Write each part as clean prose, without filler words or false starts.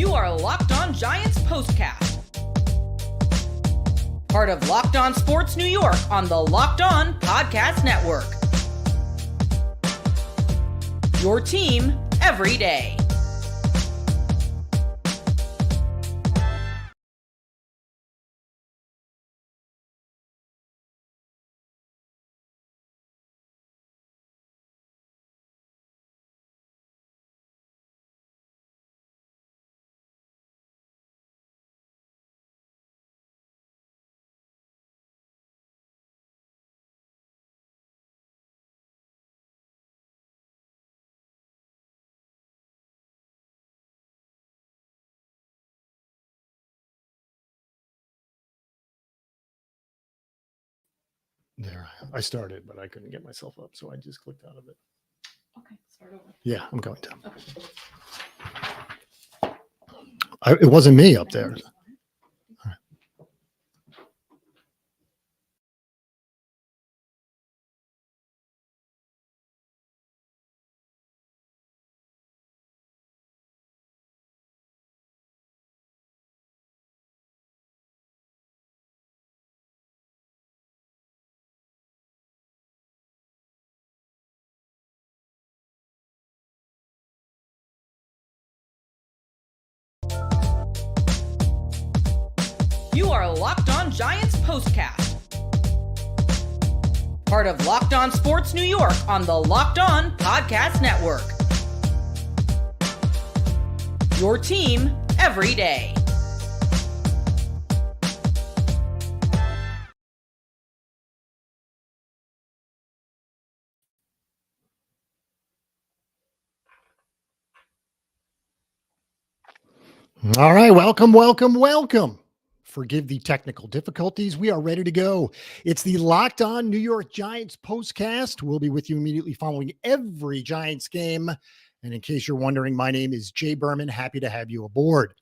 You are Locked On Giants POSTCAST. Part of Locked On Sports New York on the Locked On Podcast Network. Your team every day. There, I started, but I couldn't get myself up, so I just clicked out of it. Okay, start over. Yeah, I'm going to. Okay. It wasn't me up there. You are Locked On Giants POSTCAST. Part of Locked On Sports New York on the Locked On Podcast Network. Your team every day. All right, welcome. Forgive the technical difficulties. We are ready to go. It's the Locked On New York Giants postcast. We'll be with you immediately following every Giants game. And in case you're wondering, my name is Jay Berman. Happy to have you aboard.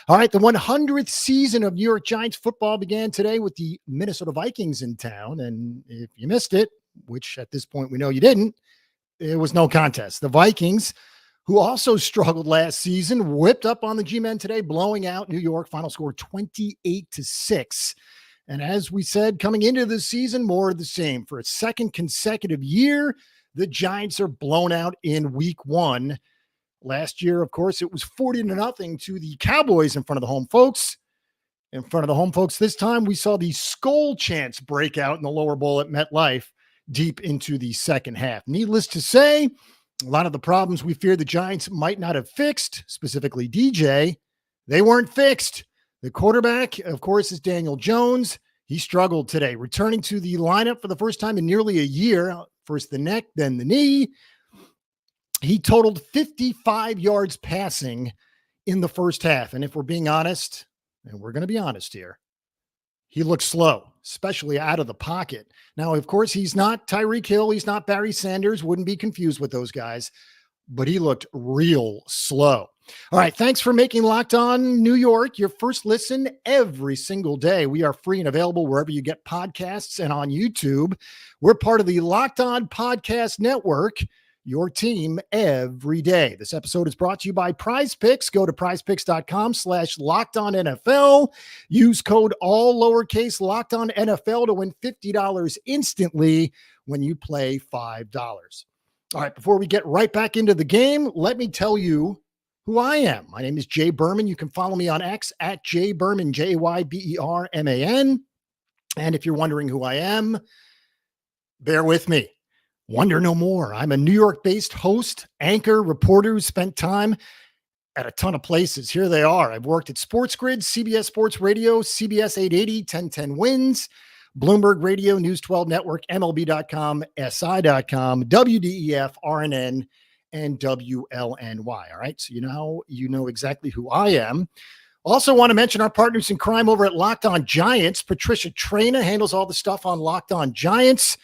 All right, the 100th season of New York Giants football began today with the Minnesota Vikings in town. And if you missed it, which at this point we know you didn't, it was no contest. The Vikings, who also struggled last season, whipped up on the G-Men today, blowing out New York. Final score 28-6. And as we said, coming into the season, more of the same. For a second consecutive year, the Giants are blown out in week one. Last year, of course, it was 40-0 to the Cowboys in front of the home folks. In front of the home folks this time, we saw the Skol chants break out in the lower bowl at MetLife deep into the second half. Needless to say, a lot of the problems we feared the Giants might not have fixed, specifically DJ, they weren't fixed. The quarterback, of course, is Daniel Jones. He struggled today, returning to the lineup for the first time in nearly a year. First the neck, then the knee. He totaled 55 yards passing in the first half. And if we're being honest, and we're going to be honest here, he looked slow, especially out of the pocket. Now, of course, he's not Tyreek Hill. He's not Barry Sanders. Wouldn't be confused with those guys. But he looked real slow. All right, thanks for making Locked On New York your first listen every single day. We are free and available wherever you get podcasts and on YouTube. We're part of the Locked On Podcast Network, your team every day. This episode is brought to you by Prize Picks. Go to prizepicks.com/LockedOnNFL. Use code all lowercase LockedOnNFL to win $50 instantly when you play $5. All right, before we get right back into the game, let me tell you who I am. My name is Jay Berman. You can follow me on X at Jay Berman, Jayberman. And if you're wondering who I am, bear with me. Wonder no more. I'm a New York-based host, anchor, reporter who spent time at a ton of places. Here they are. I've worked at Sports Grid, CBS Sports Radio, CBS 880, 1010 Wins, Bloomberg Radio, News 12 Network, MLB.com, SI.com, WDEF, RNN, and WLNY. All right, so you know exactly who I am. Also want to mention our partners in crime over at Locked On Giants. Patricia Traina handles all the stuff on Locked On Giants.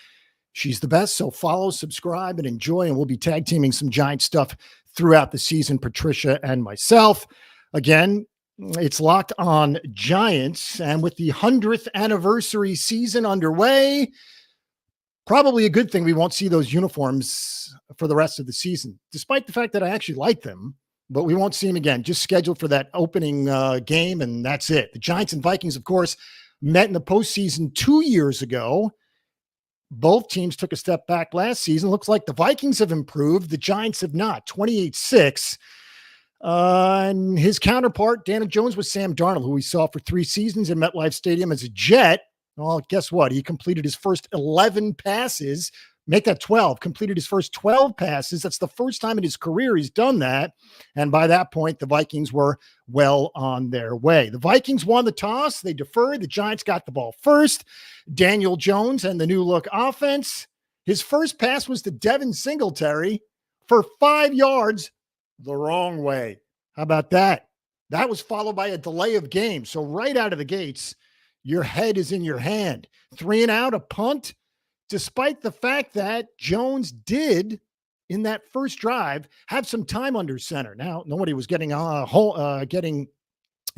She's the best, so follow, subscribe, and enjoy, and we'll be tag teaming some Giant stuff throughout the season, Patricia and myself. Again, it's Locked On Giants, and with the 100th anniversary season underway, probably a good thing we won't see those uniforms for the rest of the season, despite the fact that I actually like them. but we won't see him again. Just scheduled for that opening game, and that's it. The Giants and Vikings, of course, met in the postseason 2 years ago. Both teams took a step back last season. Looks like the Vikings have improved. The Giants have not. 28-6. And his counterpart, Daniel Jones, was Sam Darnold, who we saw for 3 seasons in MetLife Stadium as a Jet. Well, guess what? He completed his first 11 passes. Make that 12. Completed his first 12 passes. That's the first time in his career he's done that. And by that point, the Vikings were well on their way. The Vikings won the toss. They deferred. The Giants got the ball first. Daniel Jones and the new look offense. His first pass was to Devin Singletary for 5 yards the wrong way. How about that? That was followed by a delay of game. So right out of the gates, your head is in your hand. 3 and out, a punt. Despite the fact that Jones did, in that first drive, have some time under center. Now, nobody was getting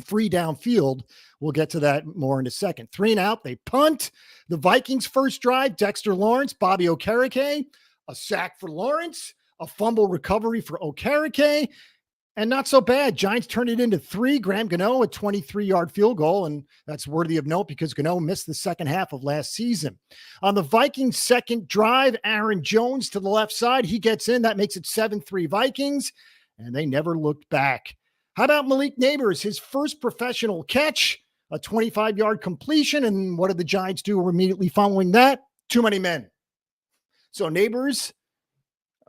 free downfield. We'll get to that more in a second. 3 and out, they punt. The Vikings' first drive, Dexter Lawrence, Bobby Okereke, a sack for Lawrence, a fumble recovery for Okereke, and not so bad. Giants turned it into 3. Graham Gano, a 23-yard field goal, and that's worthy of note because Gano missed the second half of last season. On the Vikings' second drive, Aaron Jones to the left side. He gets in. That makes it 7-3 Vikings, and they never looked back. How about Malik Neighbors, his first professional catch, a 25-yard completion, and what did the Giants do immediately following that? Too many men. So Neighbors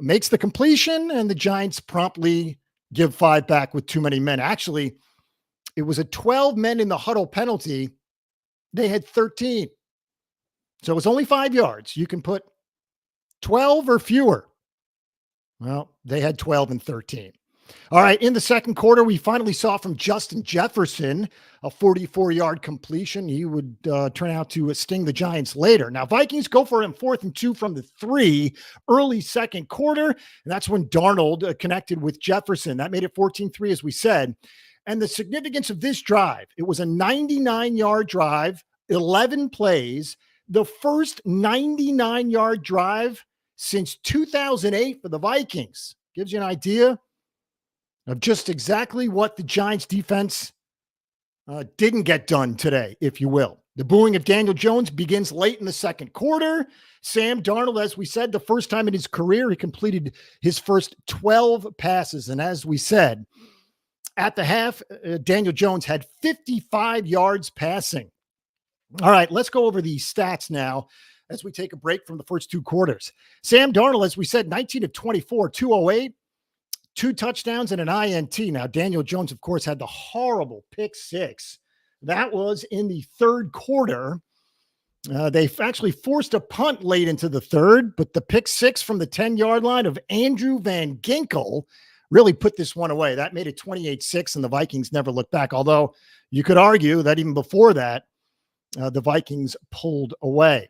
makes the completion, and the Giants promptly give 5 back with too many men. Actually, it was a 12 men in the huddle penalty. They had 13. So it was only 5 yards. You can put 12 or fewer. Well, they had 12 and 13. All right, in the second quarter, we finally saw from Justin Jefferson a 44-yard completion. He would turn out to sting the Giants later. Now, Vikings go for him 4th and 2 from the 3, early second quarter, and that's when Darnold connected with Jefferson. That made it 14-3, as we said. And the significance of this drive, it was a 99-yard drive, 11 plays, the first 99-yard drive since 2008 for the Vikings. Gives you an idea of just exactly what the Giants defense didn't get done today, if you will. The booing of Daniel Jones begins late in the second quarter. Sam Darnold, as we said, the first time in his career, he completed his first 12 passes. And as we said, at the half, Daniel Jones had 55 yards passing. All right, let's go over the stats now as we take a break from the first 2 quarters. Sam Darnold, as we said, 19 of 24, 208. 2 touchdowns and an INT. Now, Daniel Jones, of course, had the horrible pick 6. That was in the third quarter. They actually forced a punt late into the third, but the pick 6 from the 10-yard line of Andrew Van Ginkel really put this one away. That made it 28-6, and the Vikings never looked back. Although you could argue that even before that, the Vikings pulled away.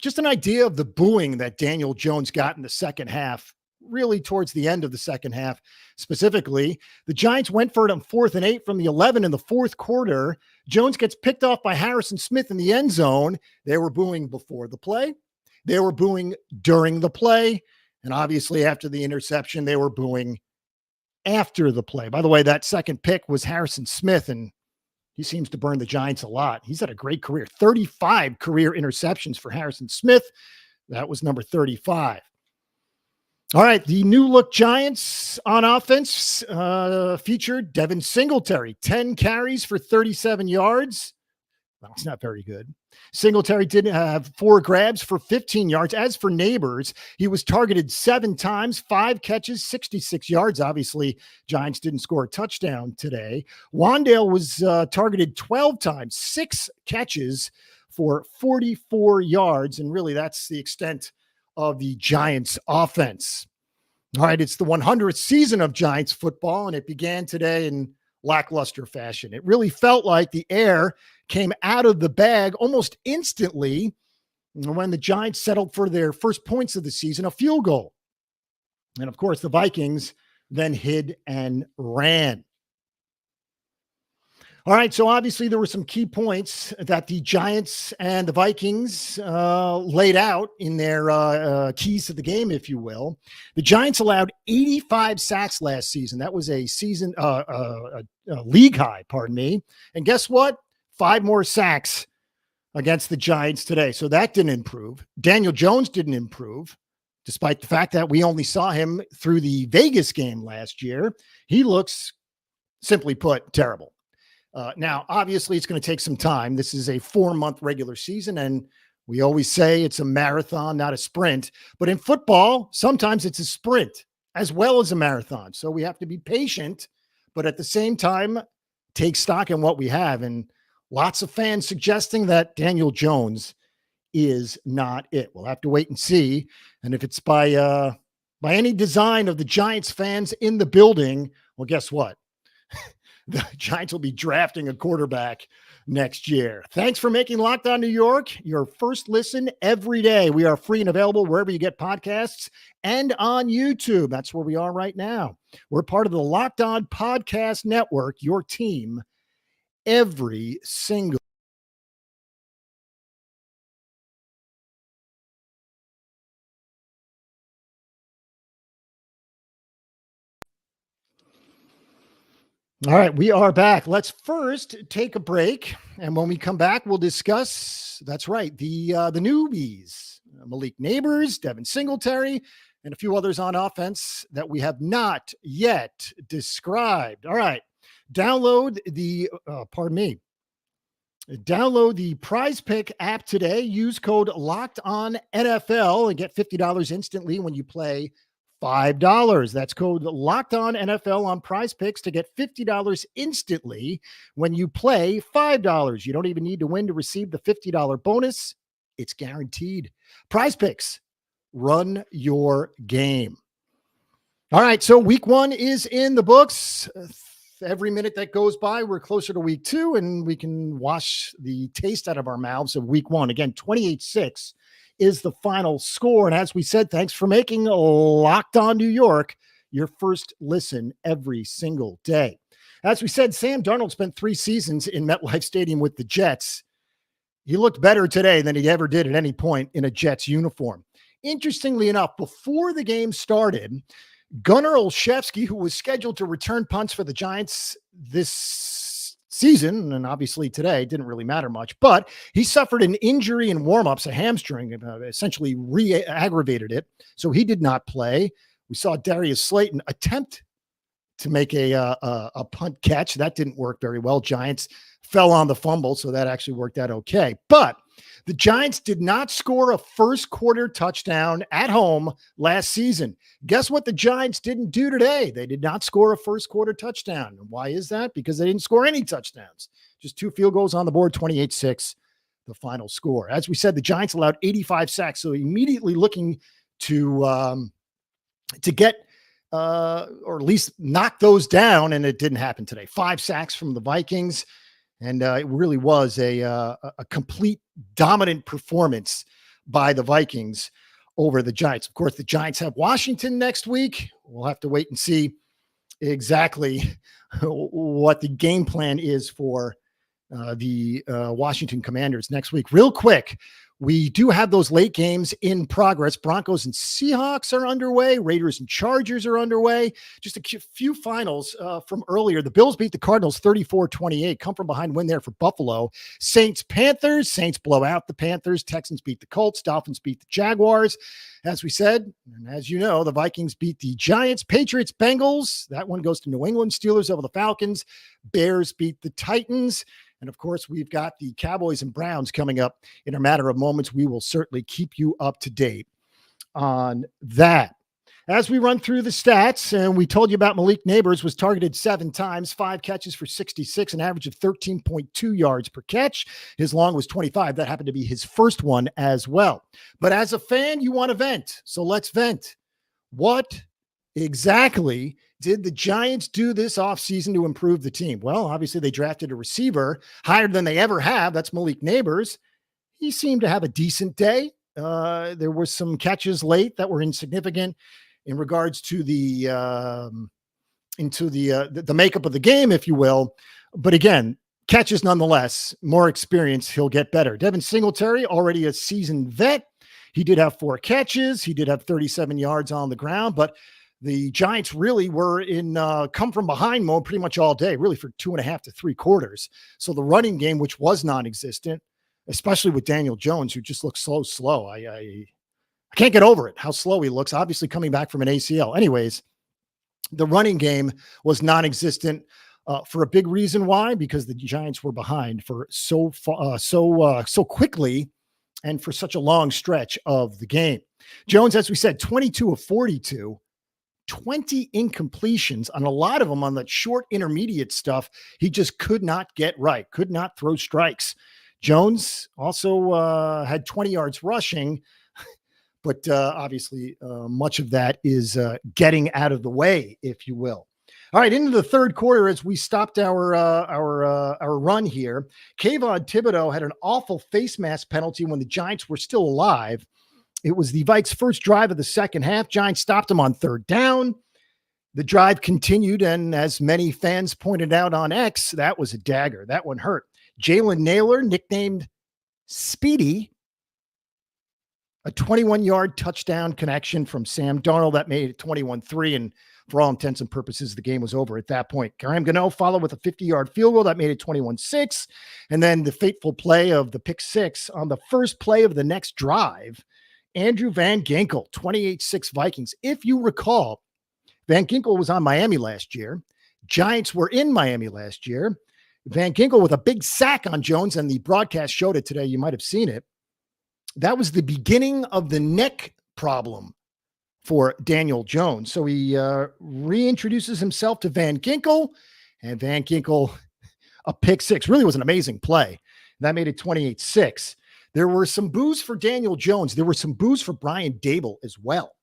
Just an idea of the booing that Daniel Jones got in the second half. Really towards the end of the second half. Specifically, the Giants went for it on 4th and 8 from the 11 in the fourth quarter. Jones gets picked off by Harrison Smith in the end zone. They were booing before the play. They were booing during the play. And obviously after the interception, they were booing after the play. By the way, that second pick was Harrison Smith, and he seems to burn the Giants a lot. He's had a great career. 35 career interceptions for Harrison Smith. That was number 35. All right, the new look Giants on offense featured Devin Singletary, 10 carries for 37 yards. Well, it's not very good. Singletary did have 4 grabs for 15 yards. As for Neighbors, he was targeted 7 times, 5 catches, 66 yards. Obviously, Giants didn't score a touchdown today. Wandale was targeted 12 times, 6 catches for 44 yards. And really, that's the extent of the Giants offense. All right, it's the 100th season of Giants football, and it began today in lackluster fashion. It really felt like the air came out of the bag almost instantly when the Giants settled for their first points of the season, a field goal. And of course, the Vikings then hid and ran. All right, so obviously there were some key points that the Giants and the Vikings laid out in their keys to the game, if you will. The Giants allowed 85 sacks last season. That was a league high, pardon me. And guess what? 5 more sacks against the Giants today. So that didn't improve. Daniel Jones didn't improve, despite the fact that we only saw him through the Vegas game last year. He looks, simply put, terrible. Now, obviously, it's going to take some time. This is a 4-month regular season, and we always say it's a marathon, not a sprint. But in football, sometimes it's a sprint as well as a marathon. So we have to be patient, but at the same time, take stock in what we have. And lots of fans suggesting that Daniel Jones is not it. We'll have to wait and see. And if it's by any design of the Giants fans in the building, well, guess what? The Giants will be drafting a quarterback next year. Thanks for making Locked On New York your first listen every day. We are free and available wherever you get podcasts and on YouTube. That's where we are right now. We're part of the Locked On Podcast Network, your team every single. All right, we are back. Let's first take a break, and when we come back, we'll discuss, that's right, the newbies, Malik Neighbors, Devin Singletary, and a few others on offense that we have not yet described. All right, download the Prize Pick app today. Use code LOCKEDONNFL and get $50 instantly when you play $5. That's code LOCKEDONNFL on Prize Picks to get $50 instantly when you play $5. You don't even need to win to receive the $50 bonus. It's guaranteed. Prize Picks, run your game. All right, so week 1 is in the books. Every minute that goes by, we're closer to week 2, and we can wash the taste out of our mouths of week 1. Again, 28-6. Is the final score. And as we said, thanks for making Locked On New York your first listen every single day. As we said, Sam Darnold spent 3 seasons in MetLife Stadium with the Jets. He looked better today than he ever did at any point in a Jets uniform. Interestingly enough, before the game started, Gunnar Olszewski, who was scheduled to return punts for the Giants this season, and obviously today didn't really matter much, but he suffered an injury in warmups, a hamstring, essentially re-aggravated it. So he did not play. We saw Darius Slayton attempt to make a punt catch. That didn't work very well. Giants fell on the fumble, so that actually worked out okay. But the Giants did not score a first quarter touchdown at home last season. Guess what the Giants didn't do today? They did not score a first quarter touchdown. And why is that? Because they didn't score any touchdowns. Just 2 field goals on the board, 28-6, the final score. As we said, the Giants allowed 85 sacks, so immediately looking to get or at least knock those down, and it didn't happen today. 5 sacks from the Vikings. And it really was a complete dominant performance by the Vikings over the Giants. Of course, the Giants have Washington next week. We'll have to wait and see exactly what the game plan is for the Washington Commanders next week. Real quick, we do have those late games in progress. Broncos and Seahawks are underway. Raiders and Chargers are underway. Just a few finals from earlier. The Bills beat the Cardinals 34-28. Come from behind win there for Buffalo. Saints-Panthers. Saints blow out the Panthers. Texans beat the Colts. Dolphins beat the Jaguars. As we said, and as you know, the Vikings beat the Giants. Patriots-Bengals. That one goes to New England. Steelers over the Falcons. Bears beat the Titans. And of course, we've got the Cowboys and Browns coming up in a matter of moments. We will certainly keep you up to date on that. As we run through the stats, and we told you about Malik Neighbors, was targeted 7 times, 5 catches for 66, an average of 13.2 yards per catch. His long was 25. That happened to be his first one as well. But as a fan, you want to vent. So let's vent. What exactly did the Giants do this offseason to improve the team? Well, obviously they drafted a receiver higher than they ever have. That's Malik Neighbors. He seemed to have a decent day. There were some catches late that were insignificant in regards to the makeup of the game, if you will. But again, catches nonetheless. More experience, he'll get better. Devin Singletary, already a seasoned vet. He did have 4 catches. He did have 37 yards on the ground, but the Giants really were in come from behind mode pretty much all day, really for 2.5 to 3 quarters. So the running game, which was non-existent, especially with Daniel Jones, who just looks so slow. I can't get over it, how slow he looks, obviously coming back from an ACL. Anyways, the running game was non-existent for a big reason. Why? Because the Giants were behind for so quickly and for such a long stretch of the game. Jones, as we said, 22 of 42, 20 incompletions, on a lot of them on that short intermediate stuff. He just could not get right, could not throw strikes. Jones also had 20 yards rushing, but obviously much of that is getting out of the way, if you will. All right, into the third quarter, as we stopped our run here, Kayvon Thibodeau had an awful face mask penalty when the Giants were still alive. It was the Vikes' first drive of the second half. Giants stopped him on third down. The drive continued, and as many fans pointed out on X, that was a dagger. That one hurt. Jalen Naylor, nicknamed Speedy, a 21-yard touchdown connection from Sam Darnold that made it 21-3, and for all intents and purposes, the game was over at that point. Graham Gano followed with a 50-yard field goal that made it 21-6, and then the fateful play of the pick six on the first play of the next drive. Andrew Van Ginkel, 28-6 Vikings. If you recall, Van Ginkel was on Miami last year. Giants were in Miami last year. Van Ginkel with a big sack on Jones, and the broadcast showed it today. You might have seen it. That was the beginning of the neck problem for Daniel Jones. So he reintroduces himself to Van Ginkel, and Van Ginkel, a pick six. Really was an amazing play. That made it 28-6. There were some boos for Daniel Jones. There were some boos for Brian Dable as well.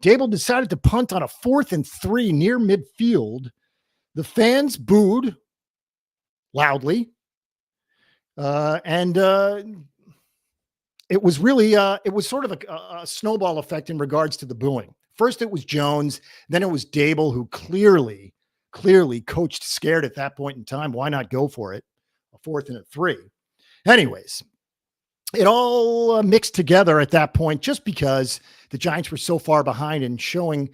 Dable decided to punt on a 4th and 3 near midfield. The fans booed loudly. And it was really, it was sort of a snowball effect in regards to the booing. First, it was Jones. Then it was Dable, who clearly coached scared at that point in time. Why not go for it? A 4th and 3. Anyways, it all mixed together at that point just because the Giants were so far behind and showing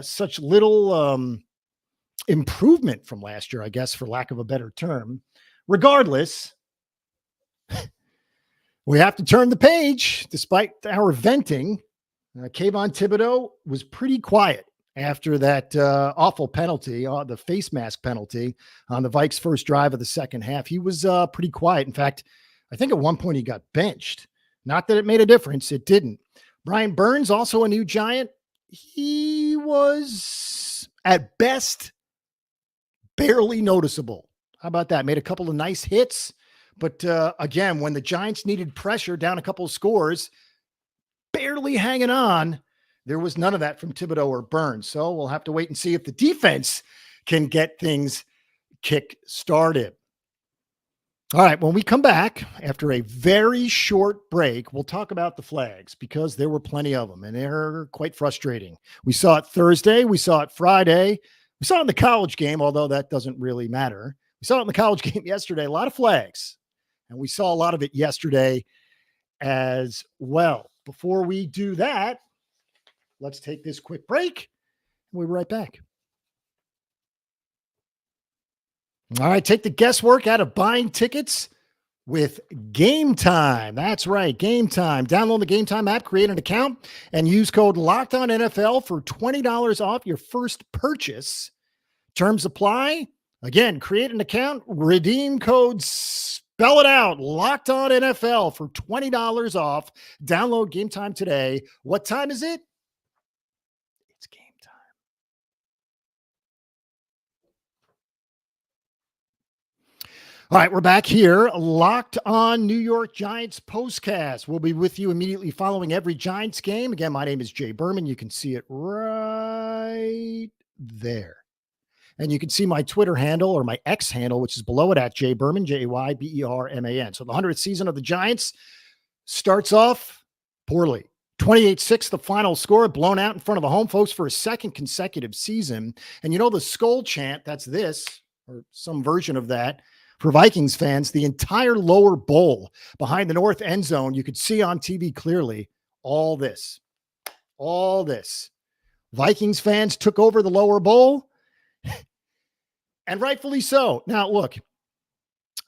such little improvement from last year, I guess, for lack of a better term. Regardless, we have to turn the page. Despite our venting, Kayvon Thibodeau was pretty quiet after that awful penalty, the face mask penalty on the Vikes' first drive of the second half. He was pretty quiet. In fact, I think at one point he got benched. Not that it made a difference. It didn't. Brian Burns, also a new Giant. He was, at best, barely noticeable. How about that? Made a couple of nice hits. But again, when the Giants needed pressure down a couple of scores, barely hanging on, there was none of that from Thibodeau or Burns. So we'll have to wait and see if the defense can get things kick-started. All right, when we come back after a very short break, we'll talk about the flags because there were plenty of them, and they're quite frustrating. We saw it Thursday. We saw it Friday. We saw it in the college game, although that doesn't really matter. We saw it in the college game yesterday, a lot of flags, and we saw a lot of it yesterday as well. Before we do that, let's take this quick break, and we'll be right back. All right, take the guesswork out of buying tickets with Game Time. That's right, Game Time. Download the Game Time app, create an account, and use code LOCKEDONNFL for $20 off your first purchase. Terms apply. Again, create an account, redeem code, spell it out, LOCKEDONNFL for $20 off. Download Game Time today. What time is it? It's game time. All right, we're back here, Locked On New York Giants postcast. We'll be with you immediately following every Giants game. Again, my name is Jay Berman. You can see it right there. And you can see my Twitter handle or my X handle, which is below it at Jay Berman, Jayberman. So the 100th season of the Giants starts off poorly. 28-6, the final score, blown out in front of the home folks for a second consecutive season. And you know the skull chant, that's this, or some version of that, for Vikings fans. The entire lower bowl behind the north end zone, you could see on TV clearly all this. Vikings fans took over the lower bowl, and rightfully so. Now, look,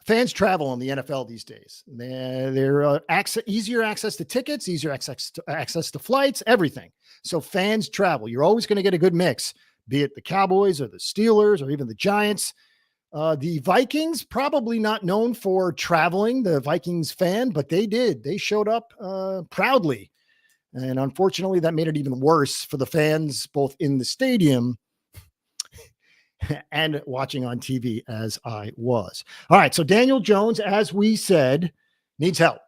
fans travel in the NFL these days. They're easier access to tickets, easier access to flights, everything. So fans travel. You're always going to get a good mix, be it the Cowboys or the Steelers or even the Giants. The Vikings, probably not known for traveling, the Vikings fan, but they did. They showed up proudly. And unfortunately, that made it even worse for the fans, both in the stadium and watching on TV, as I was. All right, so Daniel Jones, as we said, needs help.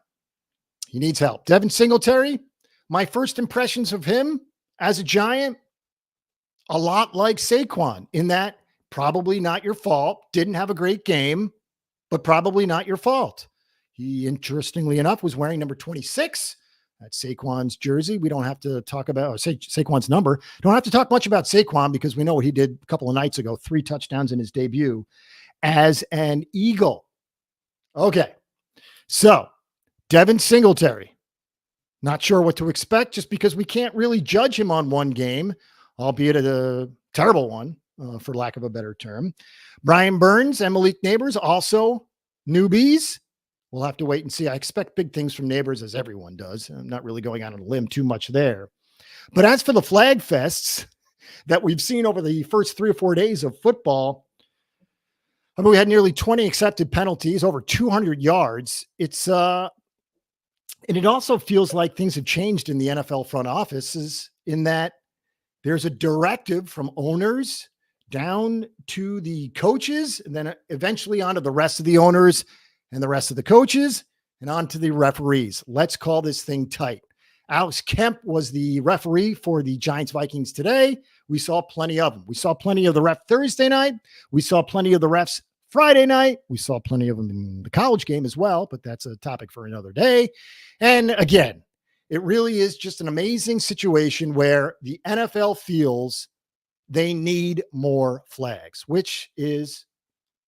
He needs help. Devin Singletary, my first impressions of him as a Giant, a lot like Saquon, in that probably not your fault. Didn't have a great game, but probably not your fault. He, interestingly enough, was wearing number 26. That's Saquon's jersey. We don't have to talk about Saquon's number. Don't have to talk much about Saquon because we know what he did a couple of nights ago, 3 touchdowns in his debut as an Eagle. Okay. So Devin Singletary, not sure what to expect just because we can't really judge him on one game, albeit a terrible one, for lack of a better term. Brian Burns and Malik Neighbors, also newbies. We'll have to wait and see. I expect big things from Neighbors, as everyone does. I'm not really going out on a limb too much there. But as for the flag fests that we've seen over the first 3 or 4 days of football, I mean, we had nearly 20 accepted penalties, over 200 yards. And it also feels like things have changed in the NFL front offices in that there's a directive from owners down to the coaches, and then eventually onto the rest of the owners and the rest of the coaches, and on to the referees. Let's call this thing tight. Alex Kemp was the referee for the Giants-Vikings today. We saw plenty of them. We saw plenty of the ref Thursday night. We saw plenty of the refs Friday night. We saw plenty of them in the college game as well, but that's a topic for another day. And again, it really is just an amazing situation where the NFL feels they need more flags, which is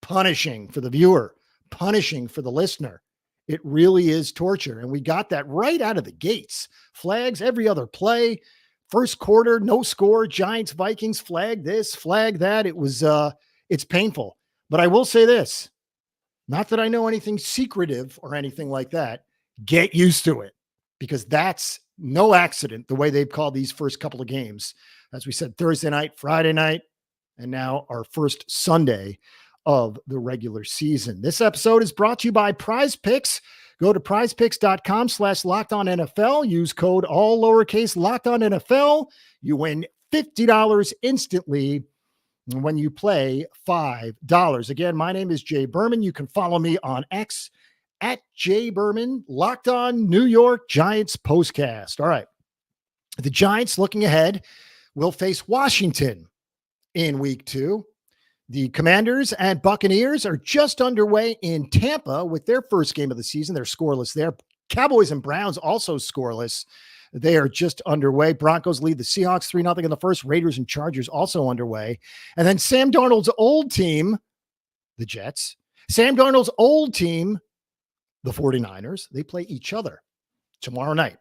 punishing for the viewer, punishing for the listener. It really is torture. And we got that right out of the gates. Flags every other play. First quarter, no score. Giants, Vikings, flag this, flag that. It's painful. But I will say this, not that I know anything secretive or anything like that. Get used to it, because that's no accident the way they've called these first couple of games. As we said, Thursday night, Friday night, and now our first Sunday of the regular season. This episode is brought to you by Prize Picks. Go to prizepicks.com/LockedOnNFL. Use code all lowercase LockedOnNFL. You win $50 instantly when you play $5. Again, my name is Jay Berman. You can follow me on X at Jay Berman. Locked On New York Giants Postcast. All right. The Giants, looking ahead, will face Washington in week 2. The Commanders and Buccaneers are just underway in Tampa with their first game of the season. They're scoreless there. Cowboys and Browns also scoreless. They are just underway. Broncos lead the Seahawks 3-0 in the first. Raiders and Chargers also underway. And then Sam Darnold's old team, the Jets. Sam Darnold's old team, the 49ers. They play each other tomorrow night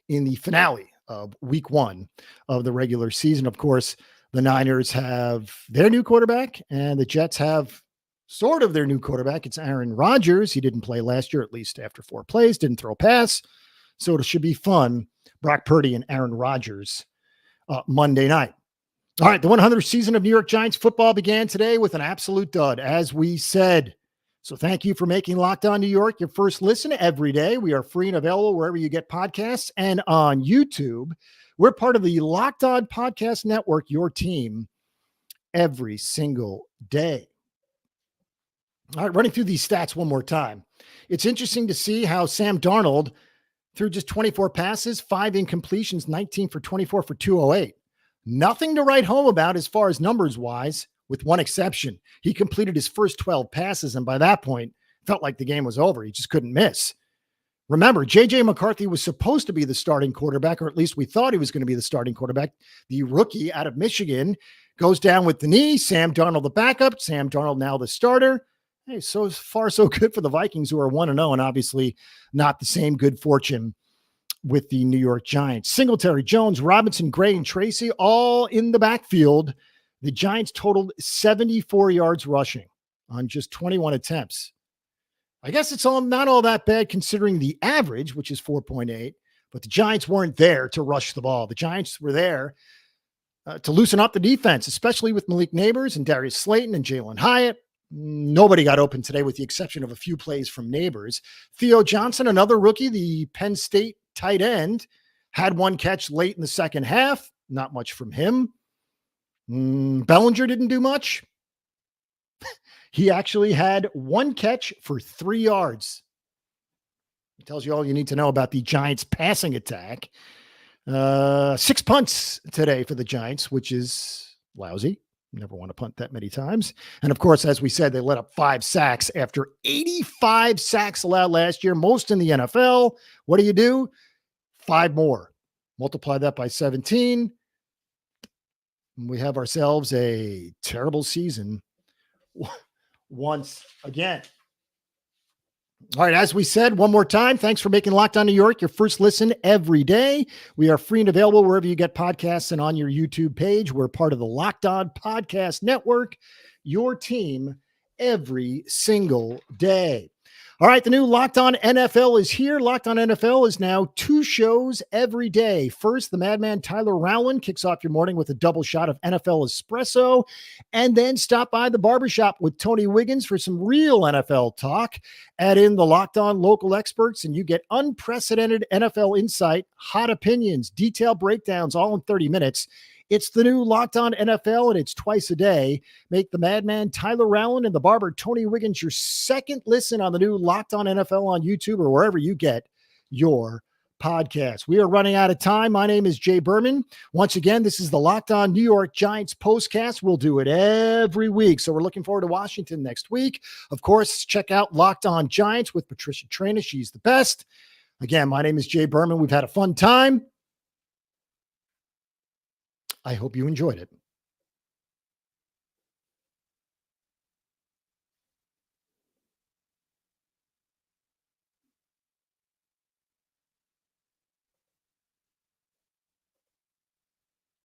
in the finale of week 1 of the regular season. Of course, the Niners have their new quarterback, and the Jets have sort of their new quarterback. It's Aaron Rodgers. He didn't play last year, at least after 4 plays, didn't throw a pass. So it should be fun. Brock Purdy and Aaron Rodgers Monday night. All right, the 100th season of New York Giants football began today with an absolute dud, as we said. So thank you for making Locked On New York your first listen every day. We are free and available wherever you get podcasts and on YouTube. We're part of the Locked On Podcast Network, your team every single day. All right, running through these stats one more time. It's interesting to see how Sam Darnold threw just 24 passes, 5 incompletions, 19 for 24 for 208. Nothing to write home about as far as numbers-wise, with one exception. He completed his first 12 passes, and by that point, felt like the game was over. He just couldn't miss. Remember, J.J. McCarthy was supposed to be the starting quarterback, or at least we thought he was going to be the starting quarterback. The rookie out of Michigan goes down with the knee. Sam Darnold, the backup. Sam Darnold now the starter. Hey, so far so good for the Vikings, who are 1-0, and obviously not the same good fortune with the New York Giants. Singletary, Jones, Robinson, Gray, and Tracy all in the backfield. The Giants totaled 74 yards rushing on just 21 attempts. I guess it's not all that bad considering the average, which is 4.8, but the Giants weren't there to rush the ball. The Giants were there to loosen up the defense, especially with Malik Neighbors and Darius Slayton and Jalen Hyatt. Nobody got open today with the exception of a few plays from Neighbors. Theo Johnson, another rookie, the Penn State tight end, had one catch late in the second half. Not much from him. Bellinger didn't do much. He actually had one catch for 3 yards. It tells you all you need to know about the Giants passing attack. 6 punts today for the Giants, which is lousy. You never want to punt that many times. And of course, as we said, they let up 5 sacks after 85 sacks allowed last year, most in the NFL. What do? 5 more. Multiply that by 17. We have ourselves a terrible season once again. All right, as we said, one more time, thanks for making Locked On New York your first listen every day. We are free and available wherever you get podcasts and on your YouTube page. We're part of the Locked On Podcast Network, your team every single day. All right, the new Locked On NFL is here. Locked On NFL is now 2 shows every day. First, the madman Tyler Rowland kicks off your morning with a double shot of NFL espresso, and then stop by the barbershop with Tony Wiggins for some real NFL talk. Add in the Locked On local experts, and you get unprecedented NFL insight, hot opinions, detailed breakdowns, all in 30 minutes. It's the new Locked On NFL, and it's twice a day. Make the madman Tyler Rowland and the barber Tony Wiggins your second listen on the new Locked On NFL on YouTube or wherever you get your podcasts. We are running out of time. My name is Jay Berman. Once again, this is the Locked On New York Giants postcast. We'll do it every week, so we're looking forward to Washington next week. Of course, check out Locked On Giants with Patricia Traina. She's the best. Again, my name is Jay Berman. We've had a fun time. I hope you enjoyed it.